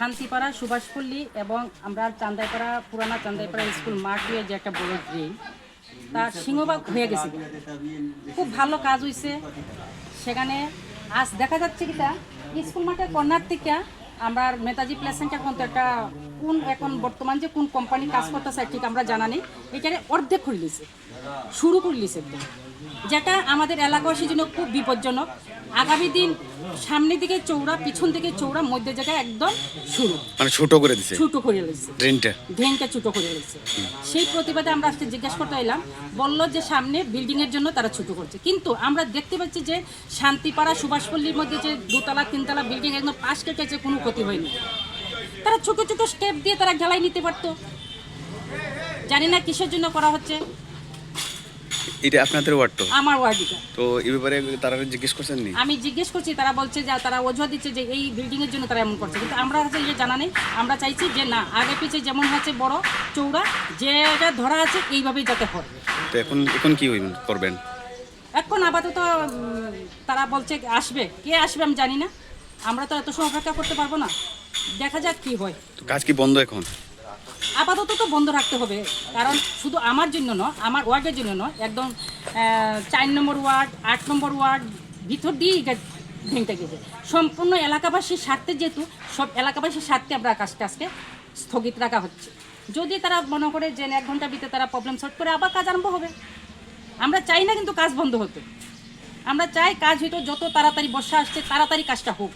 শান্তিপাড়া সুভাষপল্লী এবং আমরা চান্দাইপাড়া পুরানা চান্দাইপাড়া স্কুল মাঠে যে একটা বড় ড্রেন তা সিংহভাগ হয়ে গেছে, খুব ভালো কাজ হয়েছে। সেখানে আজ দেখা যাচ্ছে কিটা স্কুল মাঠের কর্নার থেকে আমরা নেতাজি প্লেসেন্টার পর্যন্ত একটা কোন এখন বর্তমান যে কোন কোম্পানি কাজ করতেছে ঠিক আমরা জানা নেই, এখানে অর্ধেক করে নিয়েছে, শুরু করে নিয়েছে একদম, যেটা আমাদের এলাকাবাসীর জন্য খুব বিপজ্জনক। আগামী দিন সামনের দিকে চৌড়া, পিছন দিকে চৌড়া, মধ্য জায়গায় একদম শুরু মানে ছোট করে দিয়েছে, ছোট করে দিয়েছে ড্রেনটা ছোট করে দিয়েছে। সেই প্রতিবাদে আমরা আজকে জিজ্ঞাসা করতে এলাম, বললো যে সামনে বিল্ডিংয়ের জন্য তারা ছোট করছে, কিন্তু আমরা দেখতে পাচ্ছি যে শান্তিপাড়া সুভাষপল্লীর মধ্যে যে দোতলা তিনতলা বিল্ডিং একদম পাশ কেটেছে, কোনো ক্ষতি হয়নি। তারা ছোট ছোট স্টেপ দিয়ে তারা ঢালাই নিতে পারতো, জানি না কিসের জন্য করা হচ্ছে। এটা আপনাদের ওয়ার্ড তো? আমার ওয়ার্ড এটা। তো এই ব্যাপারে তারা জিজ্ঞেস করছেন নি? আমি জিজ্ঞেস করছি, তারা বলছে যে তারা অজুহাত দিচ্ছে যে এই বিল্ডিং এর জন্য তারা এমন করছে, কিন্তু আমরা হচ্ছে যে জানা নেই। আমরা চাইছি যে না, আগে পিছে যেমন হচ্ছে বড় চৌড়া যেটা ধরা আছে এইভাবেই যাতে হয়। তো এখন কি করবেন? এখন আপাতত তারা বলছে আসবে, কে আসবে আমি জানি না, আমরা তো এত সময় অপেক্ষা করতে পারবো না, দেখা যাক কি হয়। কাজ কি বন্ধ এখন? আপাতত তো বন্ধ রাখতে হবে, কারণ শুধু আমার জন্য নয়, আমার ওয়ার্ডের জন্য নয়, একদম 4 নম্বর ওয়ার্ড 8 নম্বর ওয়ার্ড ভিতর দিয়েই ভেঙে গেছে। সম্পূর্ণ এলাকাবাসীর স্বার্থে, যেহেতু সব এলাকাবাসীর স্বার্থে আমরা কাজটা আজকে স্থগিত রাখা হচ্ছে। যদি তারা মনে করে যে 1 ঘন্টার ভিতরে তারা প্রবলেম সলভ করে আবার কাজ আরম্ভ হবে। আমরা চাই না কিন্তু কাজ বন্ধ হতে, আমরা চাই কাজ হয়তো যত তাড়াতাড়ি বর্ষা আসছে তাড়াতাড়ি কাজটা হোক।